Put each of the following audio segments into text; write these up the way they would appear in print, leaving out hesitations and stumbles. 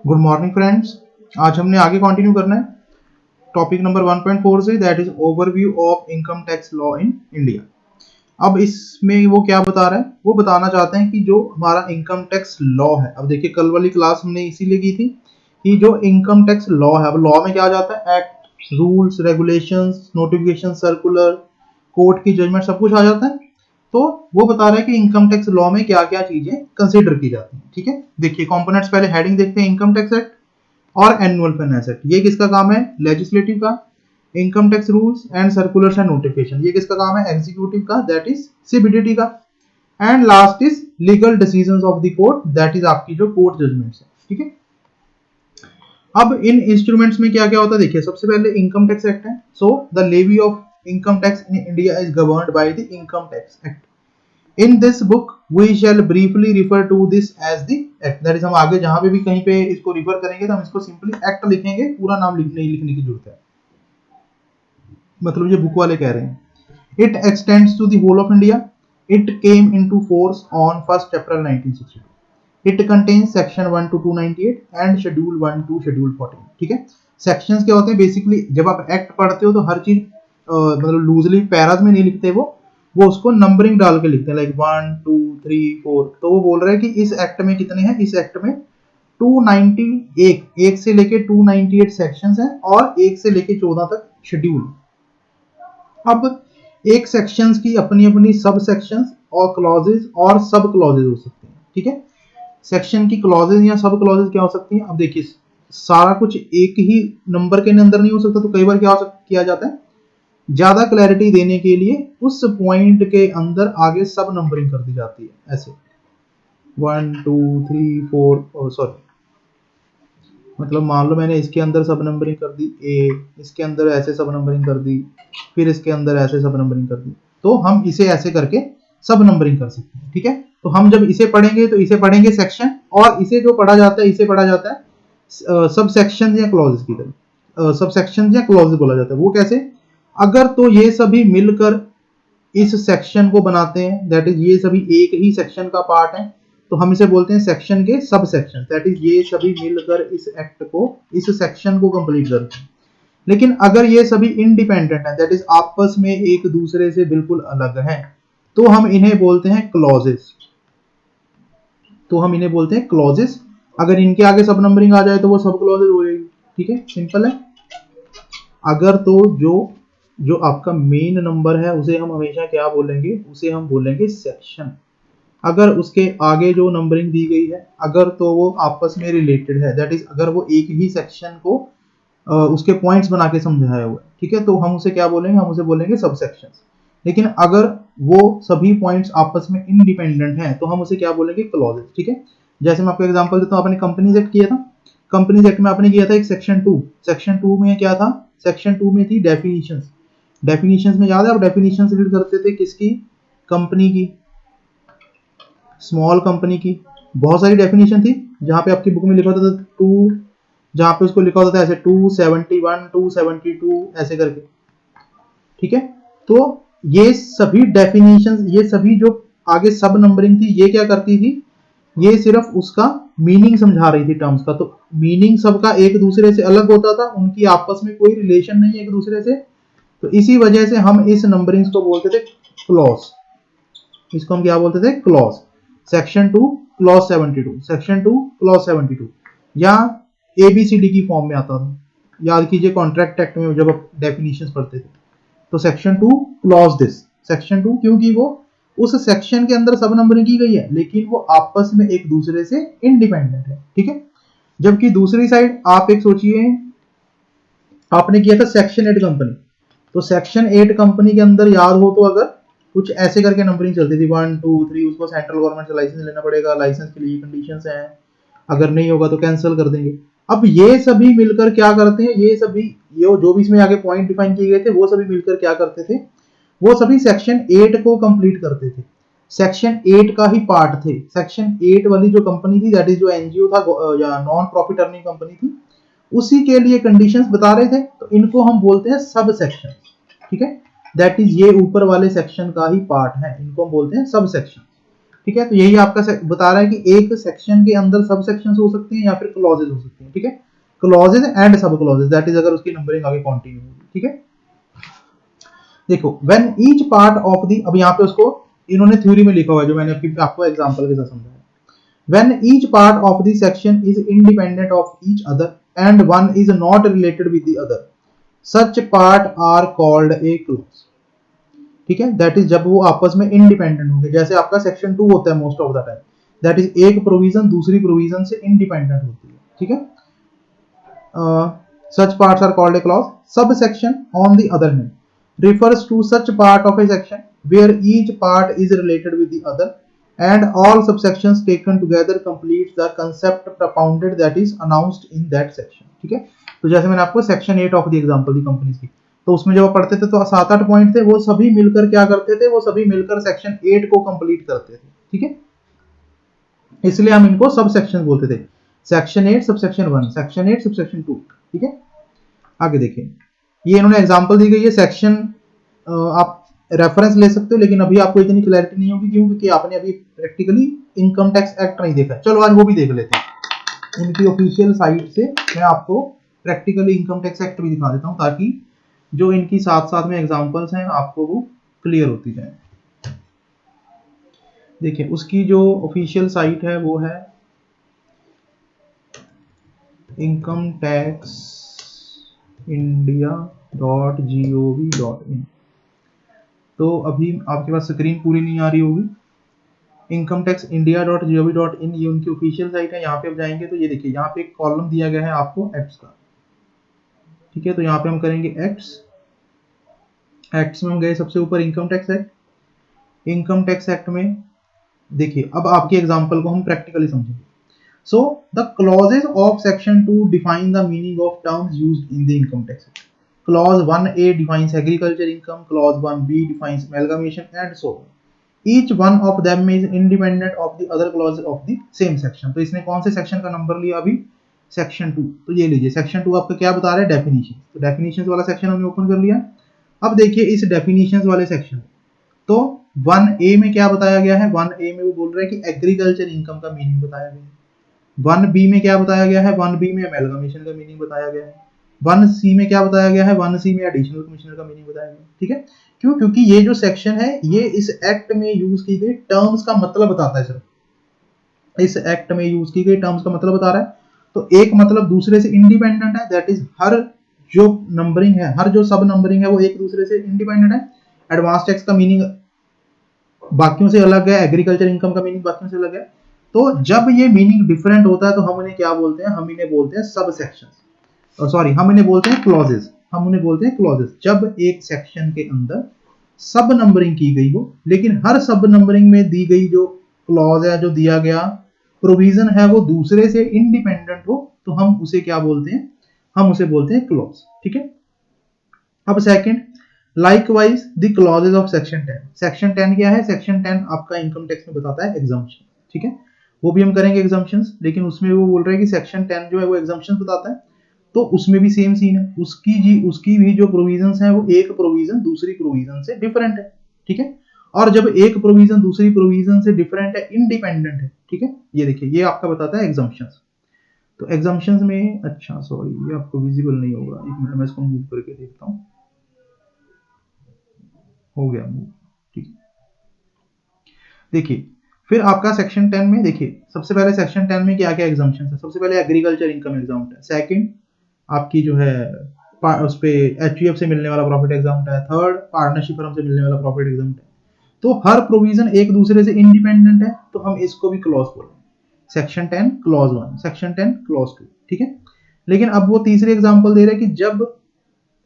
Good morning friends. आज हमने आगे कंटिन्यू करना है टॉपिक नंबर 1.4 से, that is overview of income tax law in India. अब इसमें वो क्या बता रहा है, वो बताना चाहते हैं कि जो हमारा इनकम टैक्स लॉ है, अब देखिए कल वाली क्लास हमने इसीलिए की थी कि जो इनकम टैक्स लॉ है, अब लॉ में क्या आ जाता है, act, rules, regulations, notification, circular, court की जजमेंट, सब कुछ आ जाता है। तो वो बता रहा है कि इनकम टैक्स लॉ में क्या क्या चीजें कंसीडर की जाती हैं। ठीक है, देखिए कंपोनेंट्स, पहले हेडिंग देखते हैं, इनकम टैक्स एक्ट और एनुअल फाइनेंस एक्ट। ये किसका काम है, लेजिस्लेटिव का। Income tax rules and circulars and notification, ये किसका काम है, एग्जीक्यूटिव का, दैट इज सीबीडीटी का। And last is legal decisions of the court, that is आपकी जो कोर्ट जजमेंट्स है। ठीक है, अब इन इंस्ट्रूमेंट्स में क्या क्या होता है, देखिए सबसे पहले इनकम टैक्स एक्ट है। So the levy of income tax in India is governed by the Income Tax Act. In this book we shall briefly refer to this as the act, that is हम आगे जहां पे भी कहीं पे इसको refer करेंगे तो हम इसको सिंपली एक्ट लिखेंगे, पूरा नाम नहीं लिखने की जरूरत है, मतलब ये बुक वाले कह रहे हैं। It extends to the whole of India. It came into force on 1st April 1962. It contains section 1 to 298 and schedule 1 to schedule 14. ठीक है, सेक्शंस क्या होते हैं, बेसिकली जब आप एक्ट पढ़ते हो तो हर चीज मतलब लूजली पैराज में नहीं लिखते, वो उसको नंबरिंग डाल के लिखते हैं, लाइक 1 2 3 4। तो वो बोल रहे हैं कि इस एक्ट में कितने हैं, इस एक्ट में 298, एक से लेके 298 सेक्शंस हैं और 1 से लेके 14 तक शेड्यूल। अब एक सेक्शंस की अपनी अपनी सब सेक्शंस और क्लॉजेज और सब क्लॉजेज हो सकते हैं। ठीक है, सेक्शन की क्लॉजेज या सब क्लॉजेज क्या हो सकती हैं, अब देखिए सारा कुछ एक ही नंबर के अंदर नहीं हो सकता, तो कई बार क्या किया जाता है, ज्यादा क्लैरिटी देने के लिए उस पॉइंट के अंदर आगे सब नंबरिंग कर दी जाती है, ऐसे 1 2 3 4, सॉरी, मतलब मान लो मैंने इसके अंदर सब नंबरिंग कर दी ए, इसके अंदर ऐसे सब नंबरिंग कर दी, फिर इसके अंदर ऐसे सब नंबरिंग कर दी, तो हम इसे ऐसे करके सब नंबरिंग कर सकते हैं। ठीक है, तो हम जब इसे पढ़ेंगे तो इसे पढ़ेंगे सेक्शन, और इसे जो पढ़ा जाता है इसे पढ़ा जाता है सब सेक्शन या क्लॉजेस की तरह, सब सेक्शन या क्लॉजेस बोला जाता है। वो कैसे, अगर तो ये सभी मिलकर इस सेक्शन को बनाते हैं, दैट इज ये सभी एक ही सेक्शन का पार्ट है, तो हम इसे बोलते हैं सेक्शन के सब सेक्शन, दैट इज ये सभी मिलकर इस एक्ट को, इस सेक्शन को कंप्लीट करते हैं। लेकिन अगर ये सभी इंडिपेंडेंट है, दैट इज आपस में एक दूसरे से बिल्कुल अलग हैं, तो हम इन्हें बोलते हैं क्लॉजेस। तो हम इन्हें बोलते हैं क्लॉजेस। अगर इनके आगे सब नंबरिंग आ जाए तो वो सब क्लॉजेस हो जाएगी। ठीक है, सिंपल है। अगर तो जो आपका मेन नंबर है उसे हम हमेशा क्या बोलेंगे, उसे हम बोलेंगे सेक्शन। अगर उसके आगे जो नंबरिंग दी गई है, अगर तो वो आपस में रिलेटेड है, दैट इज अगर वो एक ही सेक्शन को उसके पॉइंट्स बना के समझाया हुआ है, ठीक है, तो हम उसे क्या बोलेंगे, हम उसे बोलेंगे सब सेक्शंस। लेकिन अगर वो सभी पॉइंट्स आपस में इंडिपेंडेंट हैं तो हम उसे क्या बोलेंगे, क्लॉजेस। ठीक है, जैसे मैं आपको एग्जांपल देता हूँ, आपने कंपनीज एक्ट किया था, कंपनीज एक्ट में आपने किया था एक सेक्शन 2, सेक्शन 2 में क्या था, सेक्शन 2 में थी डेफिनेशंस। डेफिनेशंस में याद है, आप डेफिनेशंस रीड करते थे किसकी, कंपनी की, स्मॉल कंपनी की, बहुत सारी डेफिनेशन थी, जहां पे आपकी बुक में लिखा होता था 2, जहां पे उसको लिखा होता था ऐसे 271 272 ऐसे करके। ठीक है, तो ये सभी डेफिनेशन, ये सभी जो आगे सब नंबरिंग थी, ये क्या करती थी, ये सिर्फ उसका मीनिंग समझा रही थी, टर्म्स का। तो मीनिंग सबका एक दूसरे से अलग होता था, उनकी आपस में कोई रिलेशन नहीं है एक दूसरे से, तो इसी वजह से हम इस नंबरिंग को बोलते थे क्लॉज। इसको हम क्या बोलते थे, clause. Section 2 clause 72, section 2 clause 72, या एबीसीडी की फॉर्म में आता था। याद कीजिए कॉन्ट्रैक्ट एक्ट में जब आप डेफिनेशंस पढ़ते थे, तो सेक्शन 2 क्लॉज दिस, सेक्शन 2, क्योंकि वो उस सेक्शन के अंदर सब नंबरिंग की गई है, लेकिन वो आपस में एक दूसरे से इंडिपेंडेंट है। ठीक है, जबकि दूसरी साइड आप एक सोचिए, आपने किया था सेक्शन 8 कंपनी, तो सेक्शन 8 कंपनी के अंदर याद हो तो अगर कुछ ऐसे करके नंबरिंग चलती थी 1 2 3, उसको सेंट्रल गवर्नमेंट से लाइसेंस लेना पड़ेगा, लाइसेंस के लिए कंडीशंस हैं, अगर नहीं होगा तो कैंसिल कर देंगे। अब ये सभी मिलकर क्या करते हैं, ये सभी ये जो भी इसमें आगे पॉइंट डिफाइन किए गए थे, वो सभी मिलकर क्या करते थे, वो सभी सेक्शन 8 को कंप्लीट करते थे, सेक्शन 8 का ही पार्ट थे। सेक्शन 8 वाली जो कंपनी थी, दैट इज जो एनजीओ था या नॉन प्रॉफिट अर्निंग कंपनी थी, उसी के लिए कंडीशंस बता रहे थे, तो इनको हम बोलते हैं सब सेक्शन। ठीक है, दैट इज ये ऊपर वाले सेक्शन का ही पार्ट है, इनको हम बोलते हैं सब सेक्शन। ठीक है। तो यही आपका बता रहा है कि एक सेक्शन के अंदर सब सेक्शंस हो सकते हैं या फिर क्लॉजेज हो सकते हैं, ठीक है। क्लॉजेज एंड सब क्लॉजेज, दैट इज अगर उसकी नंबरिंग आगे कंटिन्यू होगी, ठीक है। देखो when each part of the, अब यहाँ पे उसको इन्होंने थ्योरी में लिखा हुआ है जो मैंने आपको एग्जांपल के साथ समझाया। When each part of the section is independent of each other and one is not related with the other, such part are called a clause, ठीक है। दैट इज जब वो आपस में इंडिपेंडेंट होंगे, जैसे आपका सेक्शन 2 होता है most of the time, that is एक प्रोविजन दूसरी प्रोविजन से इंडिपेंडेंट होती है, ठीक है। such parts are called a clause. Subsection on the other hand refers to such part of a section where each part is related with the other and all subsections taken together completes the concept propounded that is announced in that section, ठीक है। तो जैसे मैंने आपको section 8 of the example the companies की, तो उसमें जब पढ़ते थे तो 7-8 पॉइंट थे, वो सभी मिलकर क्या करते थे, वो सभी मिलकर सेक्शन 8 को कंप्लीट करते थे, ठीक है। इसलिए हम इनको सब सेक्शन बोलते थे, सेक्शन 8 सबसेक्शन 1, सेक्शन 8 सबसेक्शन 2, ठीक है। आगे देखिए, ये इन्होंने एग्जांपल दी गई है सेक्शन, आप रेफरेंस ले सकते हो, लेकिन अभी आपको इतनी क्लैरिटी नहीं होगी, क्यों, क्योंकि आपने अभी प्रैक्टिकली इनकम टैक्स एक्ट नहीं देखा। चलो आज वो भी देख लेते हैं, उनकी ऑफिशियल साइट से मैं आपको प्रैक्टिकली इनकम टैक्स एक्ट भी दिखा देता हूँ, ताकि जो इनकी साथ साथ में एग्जांपल्स हैं आपको वो क्लियर होती जाए। देखिए उसकी जो ऑफिशियल साइट है वो है इनकम टैक्स india.gov.in। तो अभी आपके पास स्क्रीन पूरी नहीं आ रही होगी। इनकम टैक्स india.gov.in ये उनकी ऑफिशियल साइट है। यहाँ पे आप जाएंगे तो ये देखिए, यहाँ पे एक कॉलम दिया गया है आपको एक्ट्स का, ठीक है। तो यहाँ पे हम करेंगे एक्ट्स में हम गए सबसे ऊपर income Tax act. Income Tax act में देखिए, अब आपके एग्जांपल को हम प्रैक्टिकली समझेंगे। So the clauses of section 2 define the meaning of terms used in the income tax act. Clause 1A defines agriculture income, clause 1B defines amalgamation, and so on. Each one of them is independent of the other clauses of the same section. तो इसने कौन से section का number लिया अभी, section 2। तो ये लीजिए, सेक्शन 2 आपका क्या बता रहा है, डेफिनेशन। तो डेफिनेशन वाला सेक्शन हमने ओपन कर लिया। अब देखिए इस डेफिनेशन वाले सेक्शन, तो 1A में क्या बताया गया है, 1A में वो बोल रहा है कि एग्रीकल्चर इनकम का मीनिंग बताया गया है। 1B में क्या बताया गया है, 1B में एमलगमेशन का मीनिंग बताया गया है। 1C में क्या बताया गया है, 1C में एडिशनल कमिश्नर का मीनिंग बताया गया है, ठीक है। क्यों, क्योंकि ये जो सेक्शन है ये इस एक्ट में यूज की गई टर्म्स का मतलब बताता है। सिर्फ इस एक्ट में यूज की गई टर्म्स का मतलब बता रहा है। तो एक मतलब दूसरे से इंडिपेंडेंट है, दैट इज हर जो नंबरिंग है, हर जो सब नंबरिंग है वो एक दूसरे से इंडिपेंडेंट है। एडवांस टैक्स का मीनिंग बाकियों से अलग है, एग्रीकल्चर इनकम का मीनिंग बाकियों से अलग है। तो जब ये मीनिंग डिफरेंट होता है तो हम उन्हें क्या बोलते हैं, हम इन्हें बोलते हैं सब सेक्शन, सॉरी हम इन्हें बोलते हैं क्लॉजेस, हम उन्हें बोलते हैं क्लॉजेस। जब एक सेक्शन के अंदर सब नंबरिंग की गई हो, लेकिन हर सब नंबरिंग में दी गई जो क्लॉज है, जो दिया गया प्रोविजन है, वो दूसरे से इंडिपेंडेंट हो, तो हम उसे क्या बोलते हैं, हम उसे बोलते हैं क्लॉज, ठीक है। अब second, likewise the clauses of section 10। Section 10 क्या है, सेक्शन 10 आपका इनकम टैक्स में बताता है एग्जम्पशन, ठीक है। वो भी हम करेंगे एग्जम्पशंस, लेकिन उसमें वो बोल रहे हैं कि सेक्शन 10 जो है वो एग्जम्पशंस बताता है। तो उसमें भी सेम सीन है, उसकी भी जो प्रोविजंस हैं वो एक प्रोविजन दूसरी प्रोविजन से डिफरेंट है, ठीक है। और जब एक प्रोविजन दूसरी प्रोविजन से डिफरेंट है, इंडिपेंडेंट है, ठीक है। ये देखिए, ये आपका बताता है एग्जम्पशंस। तो एग्जम्पशंस में, अच्छा सॉरी ये आपको विजिबल नहीं होगा, एक मिनट मैं इसको मूव करके देखता हूँ। हो गया मूव, ठीक है। देखिए फिर आपका सेक्शन 10 में देखिए, सबसे पहले सेक्शन 10 में क्या क्या एग्जम्पशन है। सबसे पहले एग्रीकल्चर इनकम एग्जाम्प्ट है। सेकंड आपकी जो है उस पे एचयूएफ से मिलने वाला प्रॉफिट एग्जाम्प्ट है। थर्ड पार्टनरशिप फर्म से मिलने वाला प्रॉफिट एग्जाम्प्ट है। तो हर प्रोविजन एक दूसरे से इंडिपेंडेंट है, तो हम इसको भी क्लॉज बोलेंगे। सेक्शन 10 क्लॉज 1, सेक्शन 10 क्लॉज 2, ठीक है। लेकिन अब वो तीसरी एग्जाम्पल दे रहे हैं कि जब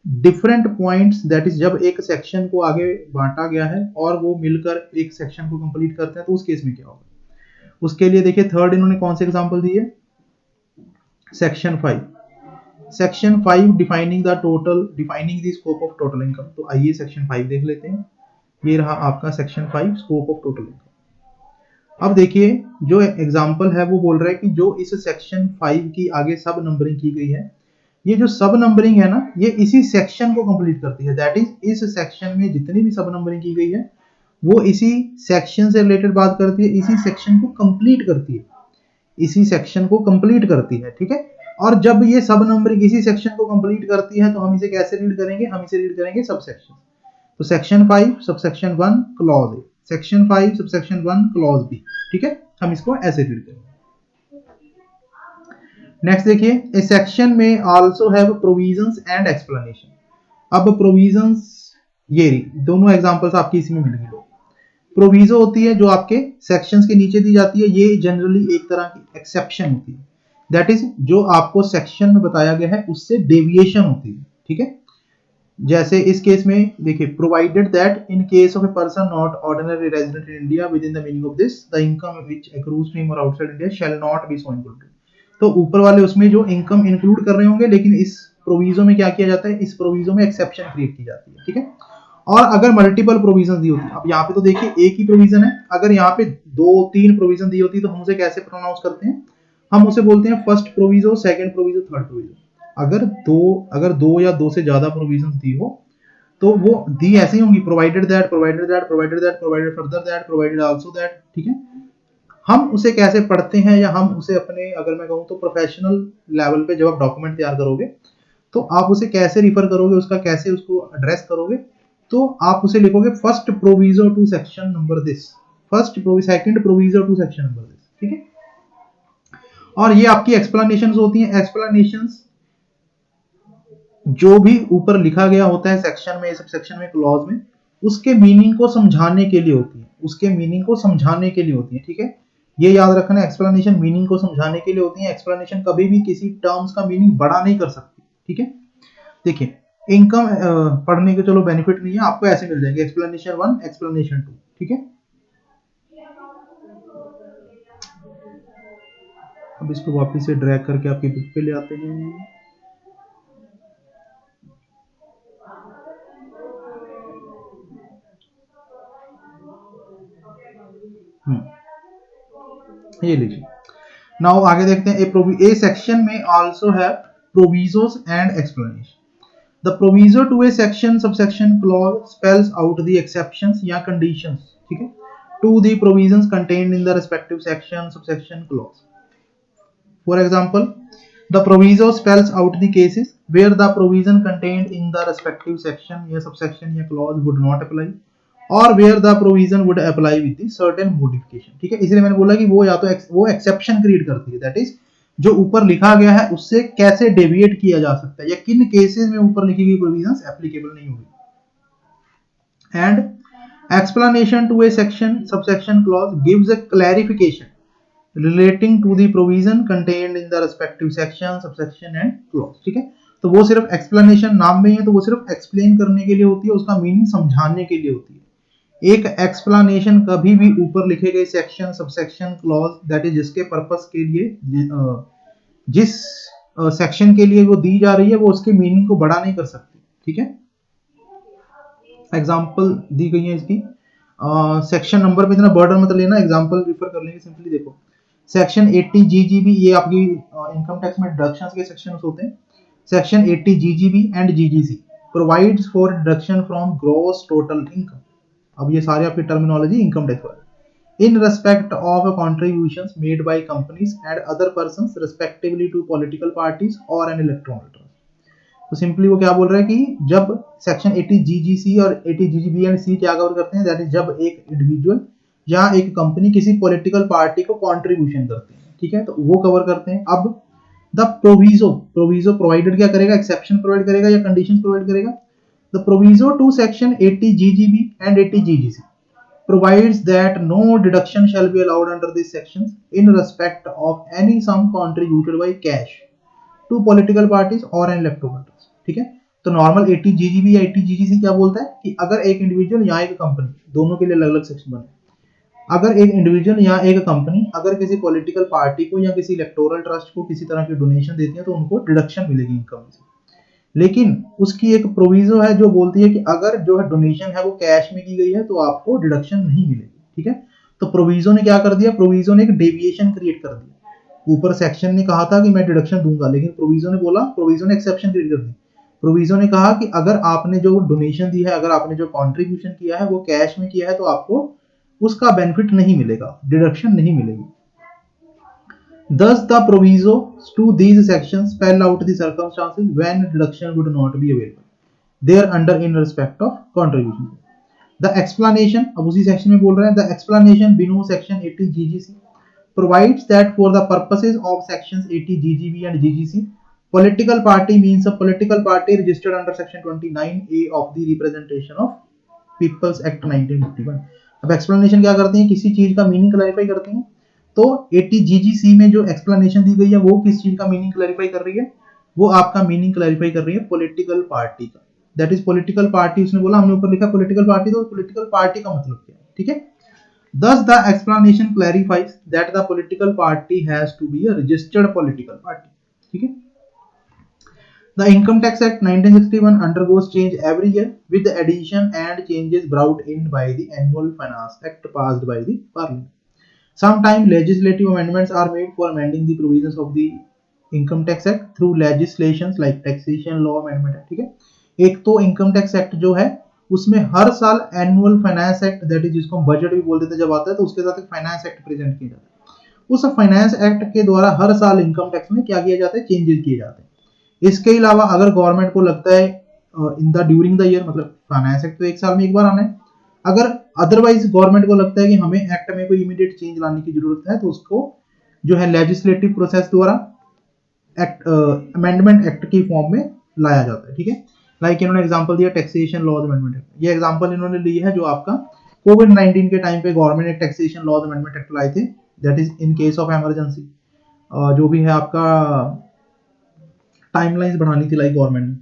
डिफरेंट पॉइंट्स, दैट इज जब एक सेक्शन को आगे बांटा गया है और वो मिलकर एक सेक्शन को कंप्लीट करते हैं, तो उस केस में क्या होगा। उसके लिए देखिए थर्ड इन्होंने कौन सी एग्जांपल दी है, section 5। Section 5 defining the scope of total income. तो आइए सेक्शन 5 देख लेते हैं। ये रहा आपका section 5, scope of total income. अब देखिए जो एग्जांपल है वो बोल रहा है कि जो इस सेक्शन 5 की आगे सब नंबरिंग की गई है, ये जो सब नंबरिंग है ना, ये इसी सेक्शन को कंप्लीट करती है। दैट इज इस सेक्शन में जितनी भी सब नंबरिंग की गई है वो इसी सेक्शन से रिलेटेड बात करती है, इसी सेक्शन को कंप्लीट करती है, इसी सेक्शन को कंप्लीट करती है, ठीक है। और जब ये सब नंबरिंग इसी सेक्शन को कंप्लीट करती है तो हम इसे कैसे रीड करेंगे, हम इसे रीड करेंगे सब सेक्शन। तो section 5 subsection 1 clause A, section 5 subsection 1 clause B, ठीक है, हम इसको ऐसे रीड करेंगे। नेक्स्ट देखिए, ए सेक्शन में also have provisions and explanation. अब प्रोविजंस, ये दोनों एग्जांपल्स आपकी इसमें मिल गई। प्रोविजो होती है जो आपके सेक्शंस के नीचे दी जाती है, ये जनरली एक तरह की एक्सेप्शन होती है, दैट इज जो आपको सेक्शन में बताया गया है उससे डेविएशन होती है, ठीक है। जैसे इस केस में देखिए, provided that in case of a person not ordinary resident in India within the meaning of this the income which accrues to him और outside India shall not be so included. तो ऊपर वाले उसमें जो income include कर रहे होंगे, लेकिन इस प्रोविजो में क्या किया जाता है, इस प्रोविजो में एक्सेप्शन क्रिएट की जाती है, ठीक है। और अगर मल्टीपल प्रोविजन दी होती है, अब यहाँ पे तो देखिए एक ही प्रोविजन है, अगर यहाँ पे 2-3 प्रोविजन दी होती है तो हम उसे कैसे प्रोनाउंस करते हैं, हम उसे बोलते हैं first proviso, second proviso, third proviso. अगर दो या दो से ज्यादा प्रोविजन दी हो तो वो दी ऐसे ही होंगी, provided that, provided that, provided that, provided further that, provided also that, ठीक है। हम उसे कैसे पढ़ते हैं, या हम उसे अपने, अगर मैं कहूँ तो प्रोफेशनल लेवल पे जब आप डॉक्यूमेंट तैयार करोगे तो आप उसे कैसे रिफर करोगे, उसका कैसे उसको एड्रेस करोगे, तो आप उसे लिखोगे first proviso to section number this, second proviso to section number this, ठीक है। और ये आपकी एक्सप्लेनेशंस होती हैं। एक्सप्लेनेशंस जो भी ऊपर लिखा गया होता है सेक्शन में, सब सेक्शन में, क्लॉज में, उसके मीनिंग को समझाने के लिए होती है, उसके मीनिंग को समझाने के लिए होती है, ठीक है। ये याद रखना, एक्सप्लेनेशन मीनिंग को समझाने के लिए होती है। एक्सप्लेनेशन कभी भी किसी टर्म्स का मीनिंग बड़ा नहीं कर सकती, ठीक है। देखिए, इनकम पढ़ने के चलो बेनिफिट नहीं है, आपको ऐसे मिल जाएंगे एक्सप्लेनेशन 1, एक्सप्लेनेशन 2, ठीक है। अब इसको वापस से ड्रैग करके आपकी बुक पे ले आते हैं। ये लीजिए, नाउ आगे देखते हैं। ए सेक्शन में आल्सो है provisos and explanation. The proviso to a section subsection clause spells out the exceptions या कंडीशंस, ठीक है, to the provisions contained in the respective section subsection clause. For example, the proviso spells out the cases where the provision contained in the respective section या subsection या clause would not apply, और where the provision would apply with the certain modification, ठीक है। इसलिए मैंने बोला कि वो या तो वो एक्सेप्शन क्रिएट करती है, दैट इज जो ऊपर लिखा गया है उससे कैसे डेविएट किया जा सकता है, या किन केसेस में ऊपर लिखी गई प्रोविजंस एप्लीकेबल नहीं होगी। And explanation to a section subsection clause gives a clarification relating to the provision contained in the respective section, subsection and clause, ठीक है। तो वो सिर्फ एक्सप्लेनेशन नाम में है, तो वो सिर्फ एक्सप्लेन करने के लिए होती है, उसका मीनिंग समझाने के लिए होती है। एक एक्सप्लेनेशन कभी भी ऊपर लिखे गए section, subsection, clause, that is जिसके पर्पस के लिए, जिस सेक्शन के लिए वो दी जा रही है, वो उसके मीनिंग को बड़ा नहीं कर सकती, ठीक है। एग्जाम्पल दी गई है इसकी, सेक्शन नंबर पे इतना बर्डन मत लेना, एग्जाम्पल रिफर कर लेंगे। सिंपली देखो, सेक्शन 80 जीजीबी, ये आपकी इनकम टैक्स में डिडक्शंस के सेक्शंस होते हैं। Section 80 GGB and GGC provides for deduction from gross total income. अब ये सारे आपकी टर्मिनोलॉजी इनकम टैक्स वाले। In respect of contributions made by companies and other persons respectively to political parties और एन इलेक्टोरल ट्रस्ट। तो simply वो क्या बोल रहा है कि जब सेक्शन 80 जीजीसी और 80 जीजीबी एंड सी क्या कवर करते हैं, दैट इज जब एक इंडिविजुअल या एक कंपनी किसी पॉलिटिकल पार्टी को कंट्रीब्यूशन करते हैं, ठीक है, तो वो कवर करते हैं। अब द प्रोविजो प्रोवाइडेड क्या करेगा, एक्सेप्शन प्रोवाइड करेगा या कंडीशंस प्रोवाइड करेगा। The proviso to section 80 GGB and 80 GGC provides that no deduction shall be allowed under these sections in respect of any sum contributed by cash to political parties or an electoral trust, ठीक है। तो normal 80 GGB या 80 GGC क्या बोलता है कि अगर एक इंडिविजुअल या एक कंपनी, दोनों के लिए अलग अलग सेक्शन बने, अगर एक इंडिविजुअल या एक कंपनी अगर किसी पॉलिटिकल पार्टी को या किसी इलेक्टोरल ट्रस्ट को किसी तरह की डोनेशन देती है तो उनको डिडक्शन मिलेगी इनकम से। लेकिन उसकी एक प्रोविजो है जो बोलती है कि अगर जो है डोनेशन है वो कैश में की गई है तो आपको डिडक्शन नहीं मिलेगी, ठीक है। तो प्रोविजो ने क्या कर दिया, प्रोविजो ने एक डेविएशन क्रिएट कर दिया। ऊपर सेक्शन ने कहा था कि मैं डिडक्शन दूंगा, लेकिन प्रोविजो ने बोला, प्रोविजो ने एक्सेप्शन क्रिएट कर दी। प्रोविजो ने कहा कि अगर आपने जो डोनेशन दी है, अगर आपने जो कॉन्ट्रीब्यूशन किया है वो कैश में किया है तो आपको उसका बेनिफिट नहीं मिलेगा, डिडक्शन नहीं मिलेगी। Thus the provisos to these sections spell out the circumstances when deduction would not be available thereunder in respect of contribution. The explanation, अब उसी सेक्शन में बोल रहे हैं, the explanation below section 80 GGC provides that for the purposes of sections 80 GGB and GGC, political party means a political party registered under section 29A of the Representation of People's Act 1951. अब explanation क्या करते हैं, किसी चीज का meaning clarify करते हैं। तो 80 GGC में जो एक्सप्लेनेशन दी गई है वो किस चीज का मीनिंग क्लैरिफाई कर रही है, वो आपका मीनिंग क्लैरिफाई कर रही है पॉलिटिकल पार्टी का। दैट इज पॉलिटिकल पार्टी, उसने बोला, हमने ऊपर लिखा पॉलिटिकल पार्टी, तो पॉलिटिकल पार्टी का मतलब क्या है, ठीक है। Thus the explanation clarifies that the political party has to be a registered political party, ठीक है। The Income Tax Act 1961 undergoes change every year with the addition and changes brought in by the Annual Finance Act passed by the Parliament. Sometimes legislative amendments are made for amending the provisions of the Income Tax Act through legislations like Taxation Law Amendment Act, ठीक है। एक तो income Tax act जो है उसमें हर साल annual finance act, that is जिसको हम बजट भी बोल देते हैं, जब आता है तो उसके साथ एक फाइनेंस एक्ट प्रेजेंट किया जाता है। उस फाइनेंस एक्ट के द्वारा हर साल इनकम टैक्स में क्या किया जाता है, चेंजेस किए जाते हैं। इसके अलावा अगर गवर्नमेंट को लगता है in the during the year, मतलब फाइनेंस एक्ट तो एक साल में एक बार आना है, अगर अदरवाइज गवर्नमेंट को लगता है कि हमें एक्ट में कोई इमीडिएट चेंज लाने की जरूरत है तो उसको जो है लेजिस्लेटिव प्रोसेस द्वारा एक्ट अमेंडमेंट एक्ट की फॉर्म में लाया जाता है, ठीक है। लाइक इन्होंने एग्जांपल दिया टैक्सेशन लॉज अमेंडमेंट एक्ट, ये एग्जांपल इन्होंने ली है जो आपका कोविड-19 के टाइम पे गवर्नमेंट ने टैक्सेशन लॉज अमेंडमेंट एक्ट लाए थे, that is in case of emergency. जो भी है आपका टाइमलाइंस बढ़ानी थी लाइक गवर्नमेंट ने,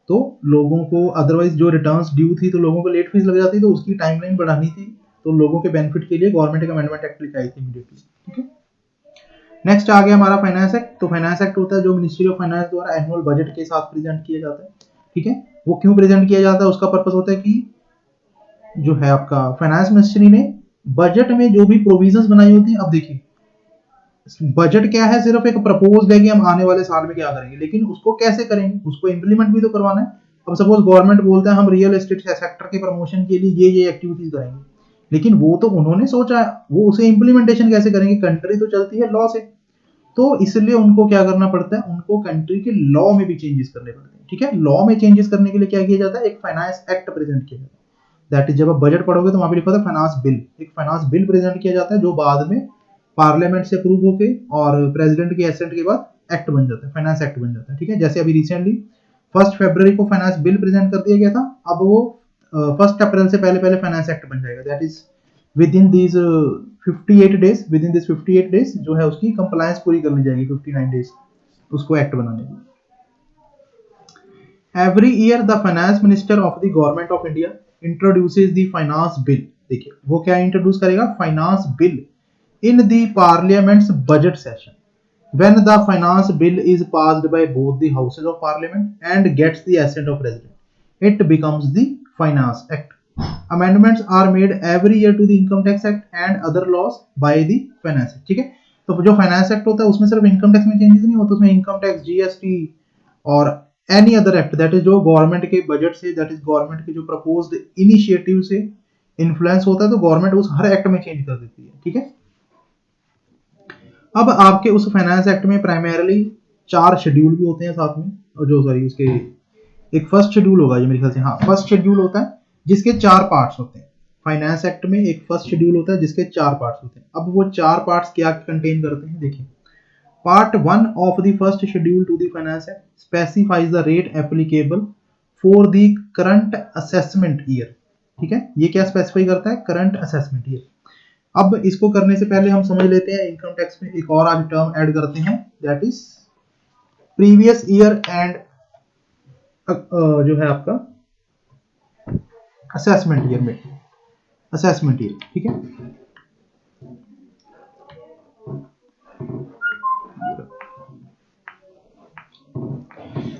तो लोगों को अदरवाइज जो रिटर्न्स ड्यू थी तो लोगों को लेट फीस लग जाती, तो उसकी टाइमलाइन बढ़ानी थी, तो लोगों के बेनिफिट के लिए गवर्नमेंट एक अमेंडमेंट एक्ट लेके आई थी इमीडिएटली, ठीक है। नेक्स्ट आ गया हमारा फाइनेंस एक्ट। तो फाइनेंस एक्ट होता है जो मिनिस्ट्री ऑफ फाइनेंस द्वारा एनुअल बजट के साथ प्रेजेंट किया जाता है, ठीक है। वो क्यों प्रेजेंट किया जाता है, उसका पर्पस होता है कि जो है आपका फाइनेंस मिनिस्ट्री ने बजट में जो भी प्रोविजंस बनाई होती है, अब देखिए बजट क्या है, सिर्फ एक प्रपोज है कि हम आने वाले साल में क्या करेंगे, लेकिन उसको कैसे करेंगे, उसको इंप्लीमेंट भी तो करवाना है। अब सपोज गवर्नमेंट बोलता है हम रियल एस्टेट सेक्टर के प्रमोशन के लिए ये एक्टिविटीज करेंगे, लेकिन वो तो उन्होंने सोचा है, वो उसे इंप्लीमेंटेशन कैसे करेंगे, कंट्री तो चलती है लॉ से, तो इसलिए उनको क्या करना पड़ता है, उनको कंट्री के लॉ में भी चेंजेस करने पड़ते हैं, ठीक है। लॉ में चेंजेस करने के लिए क्या किया जाता है, एक फाइनेंस एक्ट प्रेजेंट किया जाता है। दैट इज जब आप बजट पढ़ोगे तो वहां पे लिखा होता है फाइनेंस बिल, एक फाइनेंस बिल प्रेजेंट किया जाता है जो बाद में पार्लियामेंट से अप्रूव होके और प्रेसिडेंट के एसेंट के बाद एक्ट बन जाता है, फाइनेंस एक्ट बन जाता है, ठीक है। जैसे अभी रिसेंटली 1 फरवरी को फाइनेंस बिल प्रेजेंट कर दिया गया था, अब वो 1 अप्रैल से पहले पहले फाइनेंस एक्ट बन जाएगा। That is with in this 58 days, with in this 58 days जो है उसकी कंप्लायंस पूरी कर ली जाएगी, 59 डेज उसको एक्ट बनाने की। Every year the finance minister of the government of India introduces the finance bill. देखिए वो क्या इंट्रोड्यूस करेगा, finance bill in the parliament's budget session. When the finance bill is passed by both the houses of parliament and gets the assent of president, it becomes the finance act. Amendments are made every year to the income tax act and other laws by the finance act, ठीक है। तो जो finance act होता है उसमें सिर्फ income tax में changes नहीं होता, उसमें इनकम टैक्स, जीएसटी और any other act, that is जो गवर्नमेंट के बजट से, दैट इज गवर्नमेंट के जो प्रपोज्ड इनिशिएटिव से इन्फ्लुएंस होता है, तो गवर्नमेंट उस हर एक्ट में चेंज कर देती है, ठीक है। अब आपके उस फाइनेंस एक्ट में प्राइमरीली 4 शेड्यूल भी होते हैं साथ में, और जो सॉरी उसके एक फर्स्ट शेड्यूल होगा ये मेरे ख्याल से, हाँ फर्स्ट शेड्यूल होता है जिसके 4 पार्ट्स होते हैं। फाइनेंस एक्ट में एक फर्स्ट शेड्यूल होता है जिसके 4 पार्ट्स होते हैं। अब वो 4 पार्ट्स क्या कंटेन करते हैं, देखिए part 1 of the first schedule to the finance act specifies the rate applicable for the current assessment year, ठीक है। ये क्या स्पेसिफाई करता है, करंट असेसमेंट ईयर। अब इसको करने से पहले हम समझ लेते हैं इनकम टैक्स में एक और आज टर्म ऐड करते हैं, that is previous year and जो है आपका असेसमेंट ईयर में, असेसमेंट ईयर, ठीक है।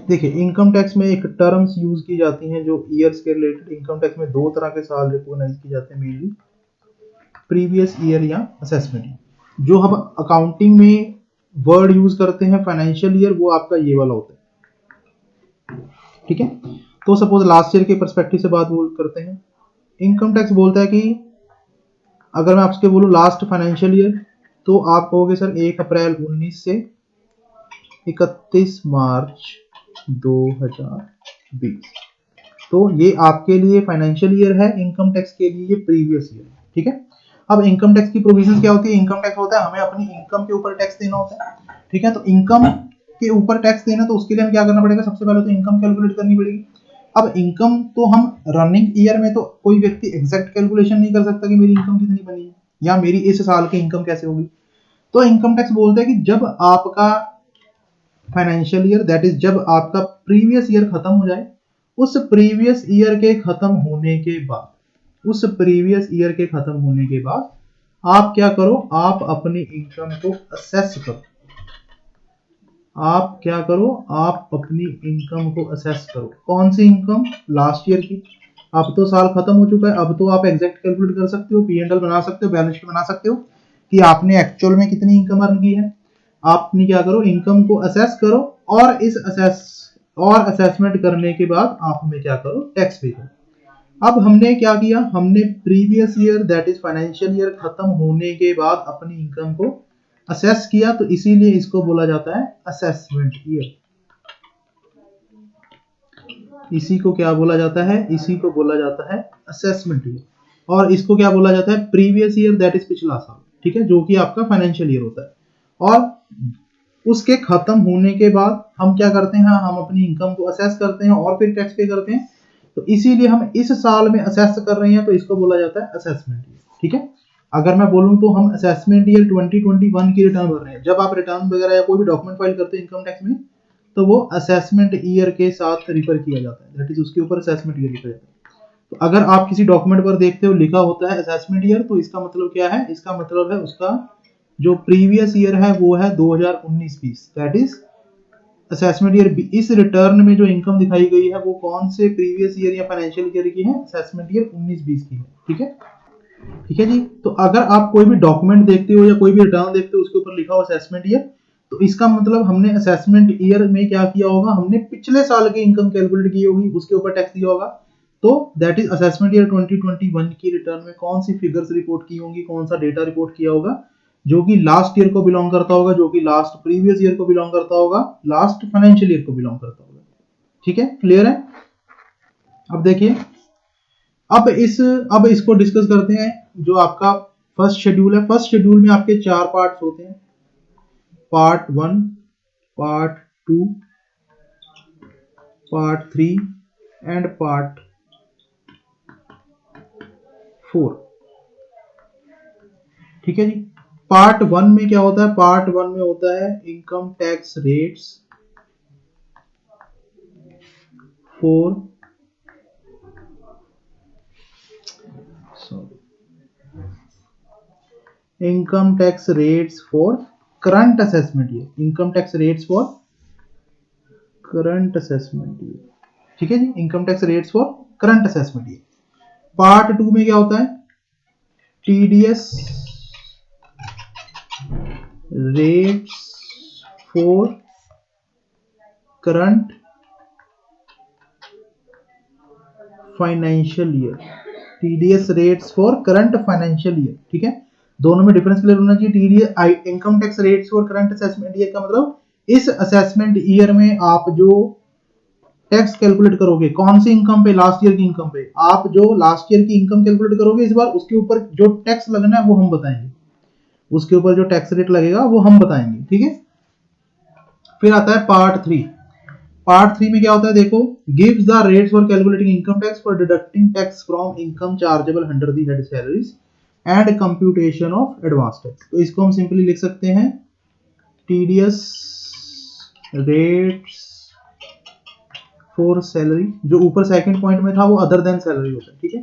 देखिए इनकम टैक्स में एक टर्म्स यूज की जाती हैं जो ईयर्स के रिलेटेड। इनकम टैक्स में 2 तरह के साल रिकॉग्नाइज किए जाते हैं मेनली, प्रीवियस ईयर या असेसमेंट। जो हम अकाउंटिंग में वर्ड यूज करते हैं फाइनेंशियल ईयर, वो आपका ये वाला होता है। ठीक है। तो सपोज लास्ट ईयर के परस्पेक्टिव से बात करते हैं। इनकम टैक्स बोलता है कि अगर मैं आपसे बोलूँ लास्ट फाइनेंशियल ईयर, तो आप कहोगे सर 1 अप्रैल 19 से 31 मार्च 2020। तो ये आपके लिए फाइनेंशियल ईयर है, इनकम टैक्स के लिए ये प्रीवियस ईयर है, ठीक है। अब इनकम टैक्स की प्रोविजन क्या होती है? इनकम टैक्स होता है हमें अपनी इनकम के ऊपर टैक्स देना होता है, ठीक है। तो इनकम के ऊपर टैक्स देना, तो उसके लिए हमें क्या करना पड़ेगा? सबसे पहले तो इनकम कैलकुलेट करनी पड़ेगी। अब इनकम तो हम रनिंग ईयर में तो कोई व्यक्ति एग्जैक्ट कैलकुलेशन नहीं कर सकता कि मेरी इनकम कितनी बनी है या मेरी इस साल की इनकम कैसे होगी। तो इनकम टैक्स बोलता है कि जब आपका फाइनेंशियल ईयर, दैट इज जब आपका प्रीवियस ईयर खत्म हो जाए, उस प्रीवियस ईयर के खत्म होने के बाद, उस प्रीवियस ईयर के खत्म होने के बाद आप क्या करो? आप अपनी इनकम को असेस करो। आप क्या करो? आप अपनी इनकम को असेस करो। कौन सी इनकम? लास्ट ईयर की। अब तो साल खत्म हो चुका है, अब तो आप एग्जैक्ट कैलकुलेट कर सकते हो, पी&एल बना सकते हो, बैलेंस शीट बना सकते हो कि आपने एक्चुअल में कितनी इनकम अर्न की है। आपने क्या करो? इनकम को असेस करो, और इस असेसमेंट करने के बाद आप हमें क्या करो? टैक्स पे करो। अब हमने क्या किया? हमने previous year, that is financial year खत्म होने के बाद अपनी इनकम को असेस किया, तो इसीलिए इसको बोला जाता है असेसमेंट ईयर। इसी को क्या बोला जाता है? इसी को बोला जाता है असेसमेंट ईयर। और इसको क्या बोला जाता है? प्रीवियस ईयर, दैट इज पिछला साल, ठीक है, जो कि आपका फाइनेंशियल ईयर होता है। और उसके खत्म होने के बाद हम क्या करते हैं? हम अपनी इनकम को असेस करते हैं और फिर टैक्स पे करते हैं। तो इसीलिए हम इस साल में असेस कर रहे हैं, तो इसको बोला जाता है असेसमेंट ईयर, ठीक है। अगर मैं बोलूं तो हम असेसमेंट ईयर 2021 की रिटर्न भर रहे हैं। जब आप रिटर्न वगैरह या कोई भी डॉक्यूमेंट फाइल करते हैं इनकम टैक्स में, तो वो असेसमेंट ईयर के साथ रिफर किया जाता है, दैट इज उसके ऊपर असेसमेंट ईयर लिखा जाता है। तो अगर आप किसी डॉक्यूमेंट पर देखते हो लिखा होता है असेसमेंट ईयर, तो इसका मतलब क्या है? इसका मतलब है उसका जो प्रीवियस ईयर है वो है 2019-20, दैट इज असेसमेंट ईयर। इस रिटर्न में जो इनकम दिखाई गई है वो कौन से प्रीवियस ईयर या फाइनेंशियल ईयर की है? असेसमेंट ईयर 19-20 की है, ठीक है। ठीक है जी। तो अगर आप कोई भी डॉक्यूमेंट देखते हो या कोई भी रिटर्न देखते हो उसके ऊपर लिखा हो असेसमेंट ईयर, तो इसका मतलब हमने असेसमेंट ईयर में क्या किया होगा? हमने पिछले साल की इनकम कैलकुलेट की होगी, उसके ऊपर टैक्स दिया होगा। तो दैट इज असेसमेंट ईयर 2021 की रिटर्न में कौन सी फिगर्स रिपोर्ट की होंगी, कौन सा डेटा रिपोर्ट किया होगा, जो कि लास्ट ईयर को बिलोंग करता होगा, जो कि लास्ट प्रीवियस ईयर को बिलोंग करता होगा, लास्ट फाइनेंशियल ईयर को बिलोंग करता होगा, ठीक है। क्लियर है? अब देखिए, अब इसको डिस्कस करते हैं। जो आपका फर्स्ट शेड्यूल है, फर्स्ट शेड्यूल में आपके 4 पार्ट्स होते हैं, part 1, part 2, part 3 and part 4, ठीक है जी। पार्ट 1 में क्या होता है? पार्ट 1 में होता है income tax rates for income tax rates for current assessment year, income tax rates for current assessment year, ठीक है जी। Income tax rates for current assessment year. Part 2 में क्या होता है? TDS rates for current financial year, TDS rates for current financial year, ठीक है। दोनों में डिफरेंस क्लियर होना चाहिए। TDS income tax rates for current assessment year का मतलब इस असेसमेंट ईयर में आप जो टैक्स कैलकुलेट करोगे, कौन सी इनकम पे? लास्ट ईयर की इनकम पे। आप जो लास्ट ईयर की इनकम कैलकुलेट करोगे इस बार, उसके ऊपर जो टैक्स लगना है वो हम बताएंगे, उसके ऊपर जो टैक्स रेट लगेगा वो हम बताएंगे, ठीक है। फिर आता है पार्ट 3। पार्ट 3 में क्या होता है? देखो, gives the rates for calculating income tax for deducting tax from income chargeable under the head salaries and computation of advance tax. तो इसको हम सिंपली लिख सकते हैं टीडीएस रेट्स फॉर सैलरी, जो ऊपर सेकंड पॉइंट में था वो अदर देन सैलरी होता है, ठीक है।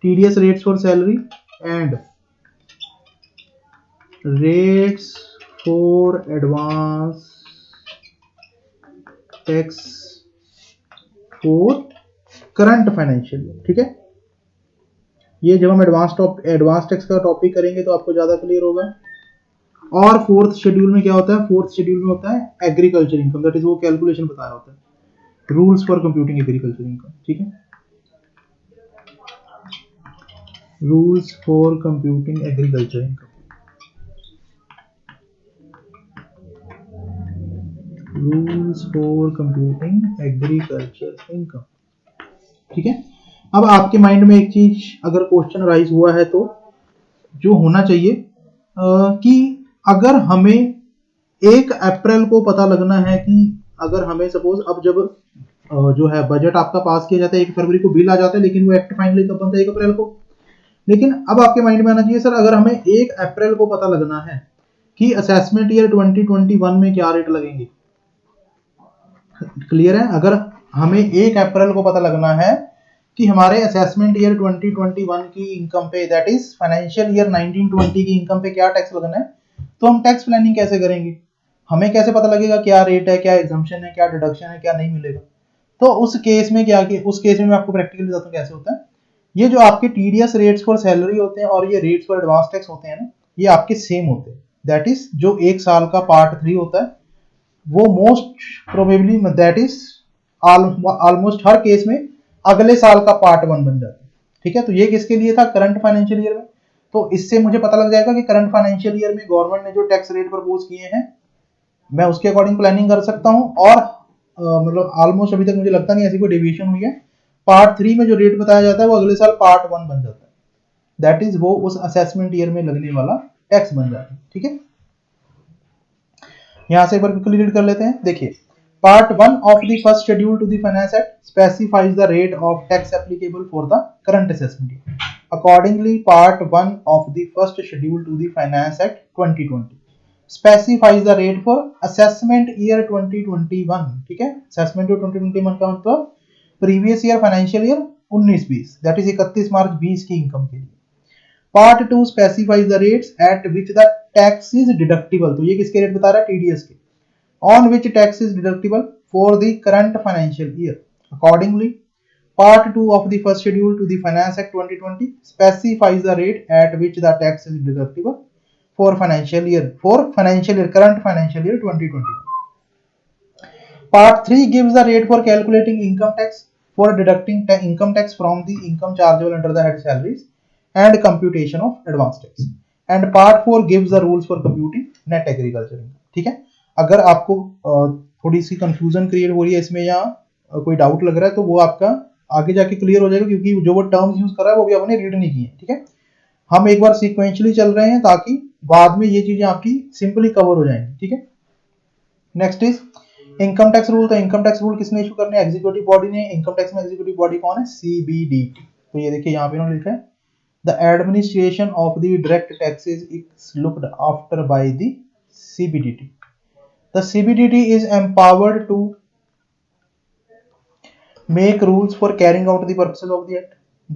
TDS rates for salary and rates for advance tax for current financial year, ठीक है। ये जब हम एडवांस टैक्स का टॉपिक करेंगे तो आपको ज्यादा क्लियर होगा। और फोर्थ शेड्यूल में क्या होता है? फोर्थ शेड्यूल में होता है एग्रीकल्चर इनकम, दैट इज वो कैलकुलेशन बता रहा होता है। Rules for computing agriculture income, ठीक है, rules for computing agriculture income, rules for computing agriculture income, ठीक है। अब आपके माइंड में एक चीज अगर क्वेश्चन राइज हुआ है तो जो होना चाहिए कि अगर हमें 1 अप्रैल को पता लगना है कि अगर हमें सपोज अब जब जो है बजट आपका पास किया जाता है 1 फरवरी को बिल आ जाता है, लेकिन वो एक्ट फाइनली कब बनता है 1 अप्रैल को। लेकिन अब आपके माइंड में आना चाहिए सर अगर हमें 1 अप्रैल को पता लगना है कि असेसमेंट ईयर 2021 में क्या रेट लगेंगे, क्लियर है, अगर हमें 1 अप्रैल को पता लगना है कि हमारे असेसमेंट ईयर 2021 की इनकम पे दैट इज फाइनेंशियल ईयर 1920 की इनकम पे क्या टैक्स लगना है, तो हम टैक्स प्लानिंग कैसे करेंगे, हमें कैसे पता लगेगा क्या रेट है, क्या एग्जम्पशन है, क्या डिडक्शन है, क्या नहीं मिलेगा। तो उस केस में क्या, उस केस में मैं आपको प्रैक्टिकली बताता हूँ कैसे होता है। ये जो आपके टीडीएस रेट्स फॉर सैलरी होते हैं और ये रेट्स फॉर एडवांस टैक्स होते हैं ना, ये आपके सेम होते हैं। दैट इज जो 1 साल का पार्ट 3 होता है वो most probably that is almost her case में अगले साल का पार्ट 1 बन जाता है, ठीक है। तो ये किसके लिए था, करंट फाइनेंशियल ईयर में। तो इससे मुझे पता लग जाएगा कि करंट फाइनेंशियल ईयर में गवर्नमेंट ने जो टैक्स रेट प्रपोज किए हैं मैं उसके अकॉर्डिंग प्लानिंग कर सकता हूं और मतलब ऑलमोस्ट अभी तक मुझे लगता नहीं ऐसी कोई डेविएशन हुई है। पार्ट 3 में जो रेट बताया जाता है वो अगले साल पार्ट 1 बन जाता है, दैट इज वो उस असेसमेंट ईयर में लगने वाला टैक्स बन जाता है, ठीक है। यहां से एक बार क्विकली रीड कर लेते हैं। देखिए, part 1 of the first schedule to the finance act specifies the rate of tax applicable for the current assessment year. Accordingly part 1 of the first schedule to the finance act 2020 specifies the rate for assessment year 2021, ठीक है। assessment year 2021 का मतलब previous year financial year 19-20 that is 31 मार्च 20 की income के लिए। Part 2 specifies the rates at which the tax is deductible, तो ये किसके रेट बता रहा है, टीडीएस के, on which tax is deductible for the current financial year. Accordingly, part 2 of the first schedule to the finance act 2020 specifies the rate at which the tax is deductible for current financial year 2021. Part 3 gives the rate for calculating income tax for deducting income tax from the income chargeable under the head salaries and computation of advance tax. And part 4 gives the rules for computing net agriculture income, ठीक है। अगर आपको थोड़ी सी confusion create हो रही है इसमें या कोई डाउट लग रहा है तो वो आपका आगे जाके क्लियर हो जाएगा, क्योंकि जो वो टर्म्स यूज कर रहा है वो भी आपने रीड नहीं किए, ठीक है। हम एक बार सीक्वेंशियली चल रहे हैं ताकि बाद में ये चीजें आपकी सिंपली कवर हो जाएंगी, ठीक है। Next is income tax rule. तो इनकम टैक्स रूल किसने इशू करने, एग्जीक्यूटिव बॉडी ने। इनकम टैक्स में एग्जीक्यूटिव बॉडी कौन है, सीबीडीटी। तो ये देखिए यहाँ पे उन्होंने लिखा है the administration of the direct taxes is looked after by the CBDT. The CBDT is empowered to make rules for carrying out the purposes of the act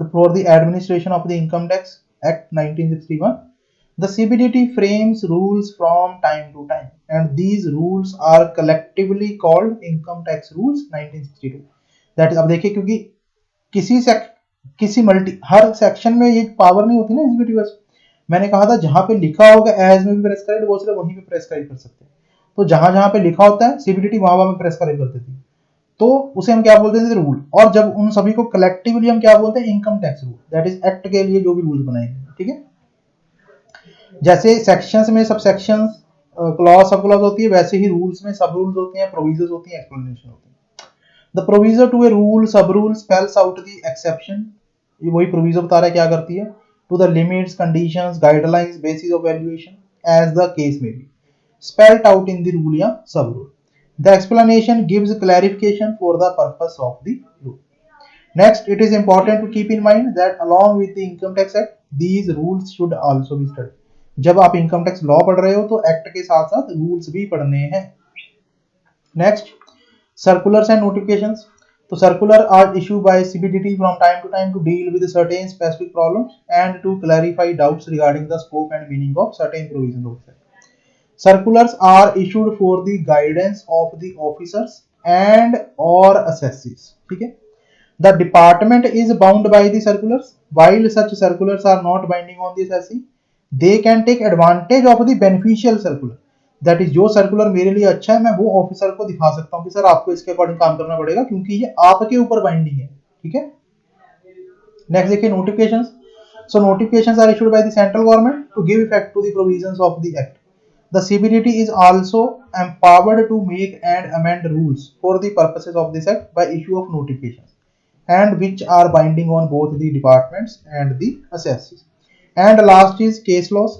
for the administration of the income tax act 1961. The CBDT frames rules from time to time and these rules are collectively called income tax rules 1962. that is, अब देखिए क्योंकि हर section में ये power नहीं होती ना executive, मैंने कहा था जहां पे लिखा होगा एज में भी प्रेस्क्राइब वो सिर्फ वहीं पे प्रेस्क्राइब कर सकते हैं। तो जहां जहां पे लिखा होता है सीबीडीटी वहां पे प्रेस्क्राइब कर देती है, तो उसे हम क्या बोलते हैं, रूल। और जब उन सभी को कलेक्टिवली हम क्या बोलते हैं, income tax rule. That is act के लिए जो भी रूल्स बनाएंगे, ठीक है। जैसे सेक्शंस में सब सेक्शंस क्लॉज सब क्लॉज होती है, वैसे ही रूल्स में सब रूल्स होती हैं, प्रोविजंस होती हैं, एक्सप्लेनेशन होती है। The provision to a rule sub rule spells out the exception, ये वही प्रोविजन बता रहा है क्या करती है, to the limits conditions guidelines basis of valuation as the case may be spelled out in the rule या sub rule. The explanation gives clarification for the purpose of the rule. Next, it is important to keep in mind that along with the Income Tax Act, these rules should also be studied. जब आप income tax law पढ़ रहे हो तो act के साथ साथ rules भी पढ़ने हैं। Next, circulars and notifications. तो circular are issued by CBDT from time to time to deal with certain specific problems and to clarify doubts regarding the scope and meaning of certain provisions of it. Circulars are issued for the guidance of the officers and or assessees, ठीक है। The department is bound by the circulars. While such circulars are not binding on the assessee, they can take advantage of the beneficial circular that is जो circular मेरे लिए अच्छा है मैं वो officer को दिखा सकता हूँ कि सर आपको इसके अकॉर्डिंग काम करना पड़ेगा क्योंकि ये आपके ऊपर बाइंडिंग है, ठीक है। नेक्स्ट देखिए notifications. So notifications are issued by the central government to give effect to the provisions of the act. The CBDT is also empowered to make and amend rules for the purposes of this act by issue of notifications and which are binding on both the departments and the assessees. And last is case laws.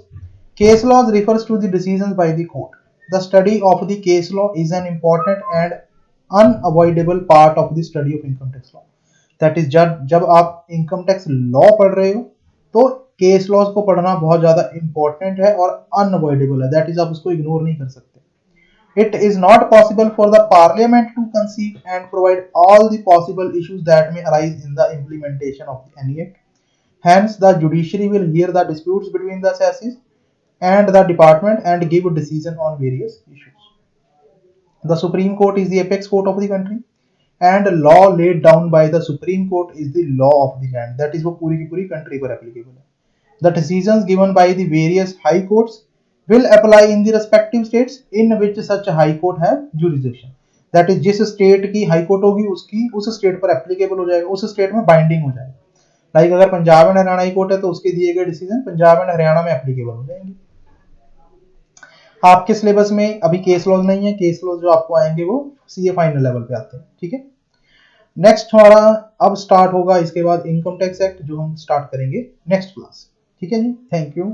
Case laws refers to the decisions by the court. The study of the case law is an important and unavoidable part of the study of income tax law. That is जब आप income tax law पढ़ रहे हो तो case laws को पढ़ना बहुत ज्यादा इंपॉर्टेंट है और अनअवॉइडेबल है, दैट इज आप उसको इग्नोर नहीं कर सकते। It is not possible for the parliament to conceive and provide all the possible issues that may arise in the implementation of any act. Hence, the judiciary will hear the disputes between the assessees and the department and give a decision on various issues. The Supreme Court is the apex court of the country and law laid down by the Supreme Court is the law of the land. That is वो पूरी की पूरी country पर applicable है। The decisions given by the various high courts will apply in the respective states in which such high court have jurisdiction. That is जिस state की high court होगी उसकी उस स्टेट पर एप्लीकेबल हो जाएगा, उस स्टेट में बाइंडिंग हो जाएगा। लाइक अगर Punjab and Haryana high court है तो उसके दिए गए डिसीजन पंजाब एंड हरियाणा में एप्लीकेबल हो जाएंगे। आपके सिलेबस में अभी केस लॉज नहीं है, केस लॉज जो आपको आएंगे वो सीए फाइनल लेवल पे आते हैं, ठीक है। नेक्स्ट हमारा अब स्टार्ट होगा इसके बाद इनकम टैक्स एक्ट जो हम स्टार्ट करेंगे नेक्स्ट क्लास, ठीक है जी। Thank you.